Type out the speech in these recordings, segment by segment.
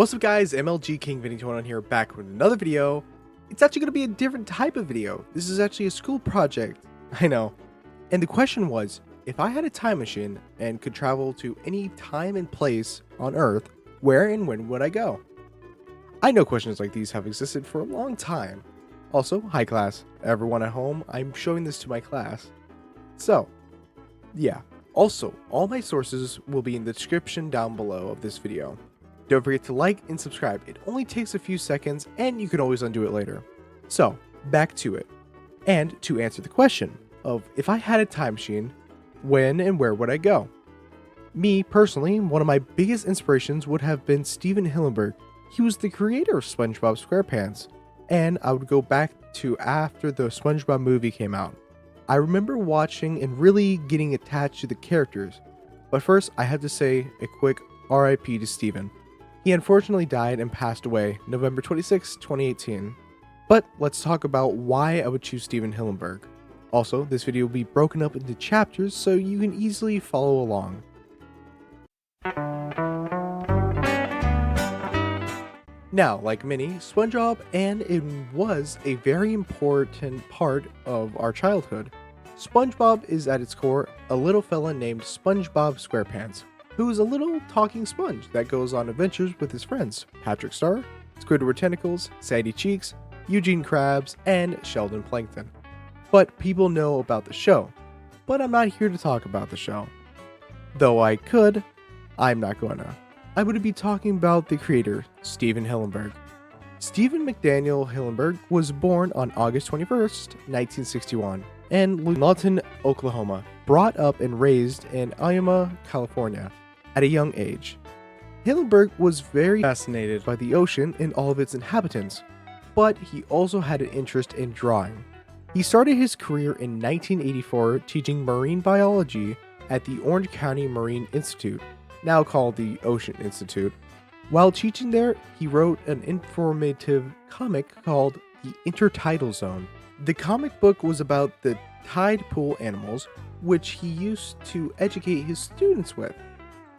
What's up guys, MLG King Vinny21 here, back with another video. It's actually going to be a different type of video. This is actually a school project, I know. And the question was, if I had a time machine and could travel to any time and place on Earth, where and when would I go? I know questions like these have existed for a long time. Also, hi class, everyone at home, I'm showing this to my class. So, yeah. Also, all my sources will be in the description down below of this video. Don't forget to like and subscribe. It only takes a few seconds and you can always undo it later. So, back to it. And to answer the question of if I had a time machine, when and where would I go? Me, personally, one of my biggest inspirations would have been Steven Hillenburg. He was the creator of SpongeBob SquarePants. And I would go back to after the SpongeBob movie came out. I remember watching and really getting attached to the characters. But first, I have to say a quick RIP to Steven. He unfortunately died and passed away November 26, 2018. But let's talk about why I would choose Steven Hillenburg. Also, this video will be broken up into chapters so you can easily follow along. Now, like many, SpongeBob and it was a very important part of our childhood. SpongeBob is at its core a little fella named SpongeBob SquarePants, who is a little talking sponge that goes on adventures with his friends, Patrick Star, Squidward Tentacles, Sandy Cheeks, Eugene Krabs, and Sheldon Plankton. But people know about the show, but I'm not here to talk about the show. Though I could, I'm not gonna. I would be talking about the creator, Steven Hillenburg. Stephen McDaniel Hillenburg was born on August 21st, 1961, in Lawton, Oklahoma, brought up and raised in Yuma, California. At a young age, Hillenburg was very fascinated by the ocean and all of its inhabitants, but he also had an interest in drawing. He started his career in 1984 teaching marine biology at the Orange County Marine Institute, now called the Ocean Institute. While teaching there, he wrote an informative comic called The Intertidal Zone. The comic book was about the tide pool animals, which he used to educate his students with.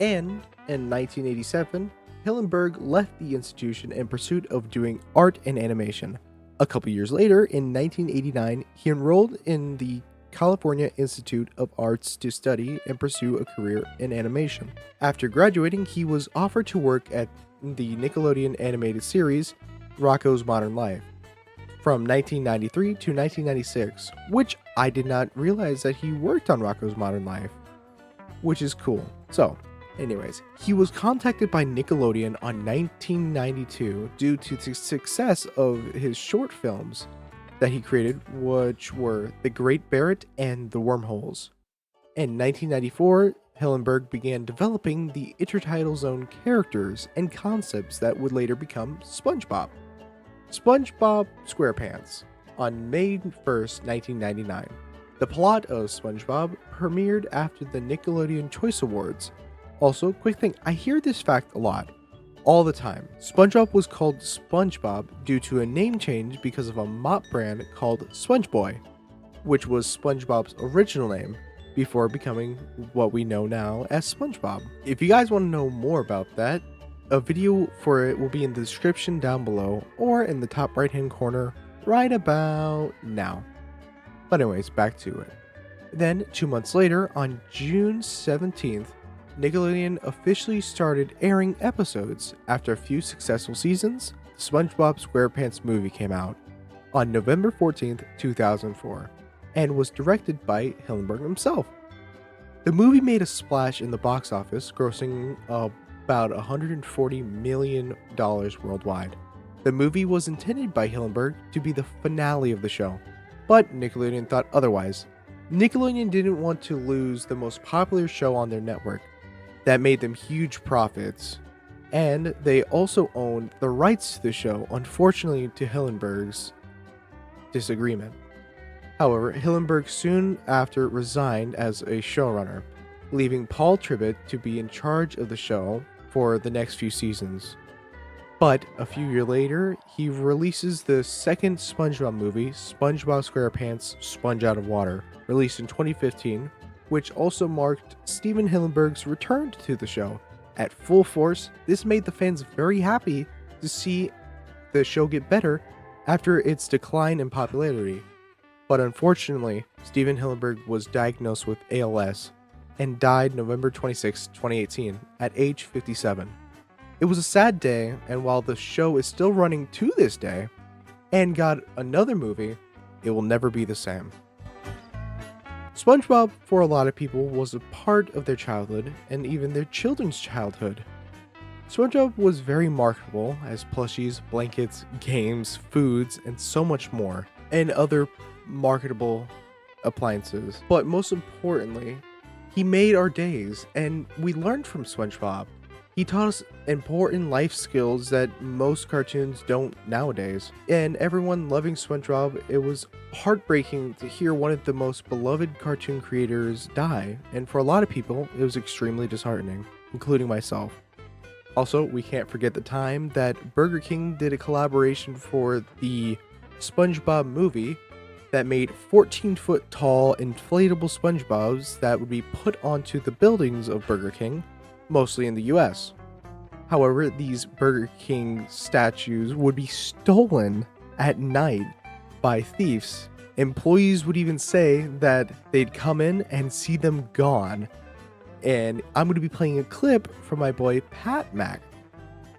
And in 1987, Hillenburg left the institution in pursuit of doing art and animation. A couple years later, in 1989, he enrolled in the California Institute of Arts to study and pursue a career in animation. After graduating, he was offered to work at the Nickelodeon animated series Rocko's Modern Life from 1993 to 1996, which I did not realize that he worked on Rocko's Modern Life, which is cool. So, anyways, he was contacted by Nickelodeon on 1992 due to the success of his short films that he created, which were The Great Barrett and The Wormholes. In 1994, Hillenburg began developing the Intertidal Zone characters and concepts that would later become SpongeBob. SpongeBob SquarePants on May 1st, 1999. The plot of SpongeBob premiered after the Nickelodeon Choice Awards. Also, quick thing, I hear this fact a lot, all the time. SpongeBob was called SpongeBob due to a name change because of a mop brand called SpongeBoy, which was SpongeBob's original name before becoming what we know now as SpongeBob. If you guys want to know more about that, a video for it will be in the description down below or in the top right hand corner right about now. But anyways, back to it. Then 2 months later, on June 17th, Nickelodeon officially started airing episodes. After a few successful seasons, the SpongeBob SquarePants movie came out on November 14th, 2004, and was directed by Hillenburg himself. The movie made a splash in the box office, grossing about $140 million worldwide. The movie was intended by Hillenburg to be the finale of the show, but Nickelodeon thought otherwise. Nickelodeon didn't want to lose the most popular show on their network that made them huge profits, and they also owned the rights to the show, unfortunately to Hillenburg's disagreement. However, Hillenburg soon after resigned as a showrunner, leaving Paul Tribbett to be in charge of the show for the next few seasons. But a few years later, he releases the second SpongeBob movie, SpongeBob SquarePants Sponge Out of Water, released in 2015, which also marked Steven Hillenburg's return to the show, at full force. This made the fans very happy to see the show get better after its decline in popularity. But unfortunately, Steven Hillenburg was diagnosed with ALS and died November 26, 2018 at age 57. It was a sad day, and while the show is still running to this day and got another movie, it will never be the same. SpongeBob, for a lot of people, was a part of their childhood and even their children's childhood. SpongeBob was very marketable as plushies, blankets, games, foods, and so much more, and other marketable appliances. But most importantly, he made our days, and we learned from SpongeBob. He taught us important life skills that most cartoons don't nowadays. And everyone loving SpongeBob, it was heartbreaking to hear one of the most beloved cartoon creators die. And for a lot of people, it was extremely disheartening, including myself. Also, we can't forget the time that Burger King did a collaboration for the SpongeBob movie that made 14-foot tall inflatable SpongeBobs that would be put onto the buildings of Burger King, mostly in the US. However, these Burger King statues would be stolen at night by thieves. Employees would even say that they'd come in and see them gone. And I'm going to be playing a clip from my boy Pat Mac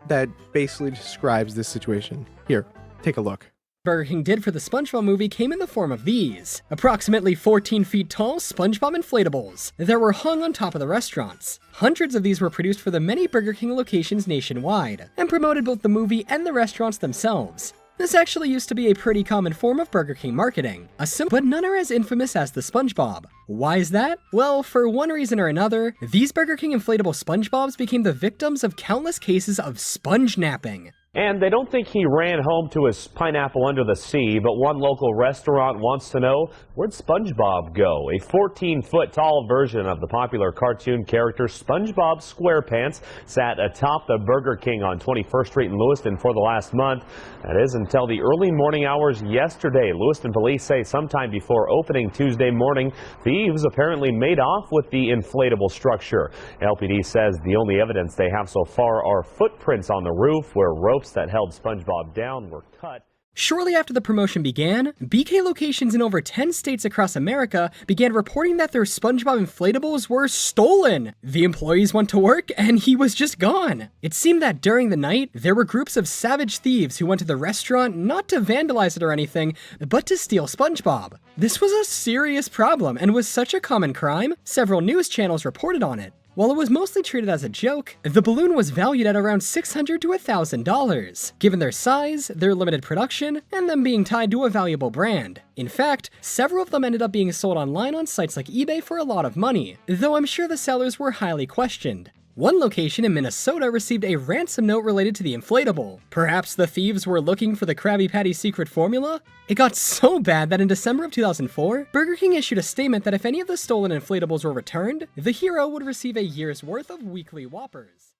that basically describes this situation. Here, take a look. Burger King did for the SpongeBob movie came in the form of these, approximately 14 feet tall SpongeBob inflatables that were hung on top of the restaurants. Hundreds of these were produced for the many Burger King locations nationwide, and promoted both the movie and the restaurants themselves. This actually used to be a pretty common form of Burger King marketing, but none are as infamous as the SpongeBob. Why is that? Well, for one reason or another, these Burger King inflatable SpongeBobs became the victims of countless cases of sponge napping. And they don't think he ran home to his pineapple under the sea, but one local restaurant wants to know, where'd SpongeBob go? A 14-foot tall version of the popular cartoon character SpongeBob SquarePants sat atop the Burger King on 21st Street in Lewiston for the last month. That is until the early morning hours yesterday. Lewiston police say sometime before opening Tuesday morning, thieves apparently made off with the inflatable structure. LPD says the only evidence they have so far are footprints on the roof where ropes that held SpongeBob down were cut. Shortly after the promotion began, BK locations in over 10 states across America began reporting that their SpongeBob inflatables were stolen. The employees went to work and he was just gone. It seemed that during the night, there were groups of savage thieves who went to the restaurant not to vandalize it or anything, but to steal SpongeBob. This was a serious problem and was such a common crime, several news channels reported on it. While it was mostly treated as a joke, the balloon was valued at around $600 to $1,000, given their size, their limited production, and them being tied to a valuable brand. In fact, several of them ended up being sold online on sites like eBay for a lot of money, though I'm sure the sellers were highly questioned. One location in Minnesota received a ransom note related to the inflatable. Perhaps the thieves were looking for the Krabby Patty secret formula? It got so bad that in December of 2004, Burger King issued a statement that if any of the stolen inflatables were returned, the hero would receive a year's worth of weekly Whoppers.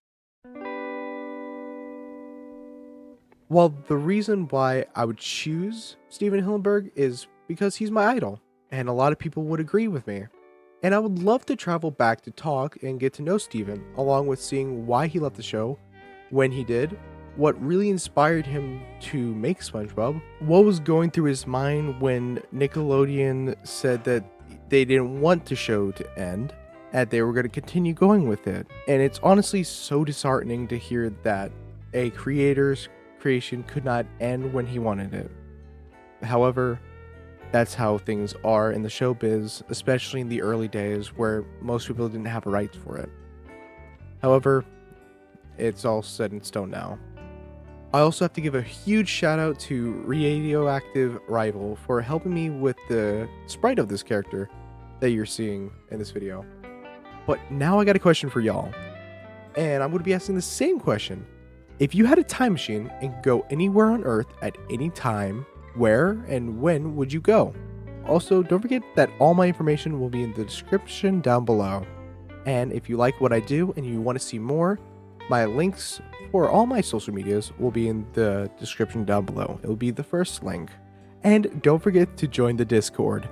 Well, the reason why I would choose Steven Hillenburg is because he's my idol, and a lot of people would agree with me. And I would love to travel back to talk and get to know Steven, along with seeing why he left the show, when he did, what really inspired him to make SpongeBob, what was going through his mind when Nickelodeon said that they didn't want the show to end, and they were going to continue going with it. And it's honestly so disheartening to hear that a creator's creation could not end when he wanted it. However, that's how things are in the showbiz, especially in the early days where most people didn't have rights for it. However, it's all set in stone now. I also have to give a huge shout out to RetroactiveRival for helping me with the sprite of this character that you're seeing in this video. But now I got a question for y'all, and I'm going to be asking the same question. If you had a time machine and could go anywhere on Earth at any time, where and when would you go? Also, don't forget that all my information will be in the description down below. And if you like what I do and you want to see more, my links for all my social medias will be in the description down below. It will be the first link. And don't forget to join the Discord.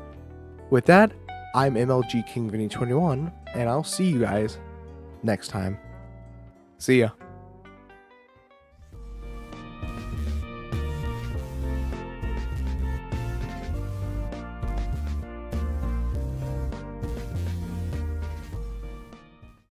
With that, I'm MLG King Vinny 21, and I'll see you guys next time. See ya.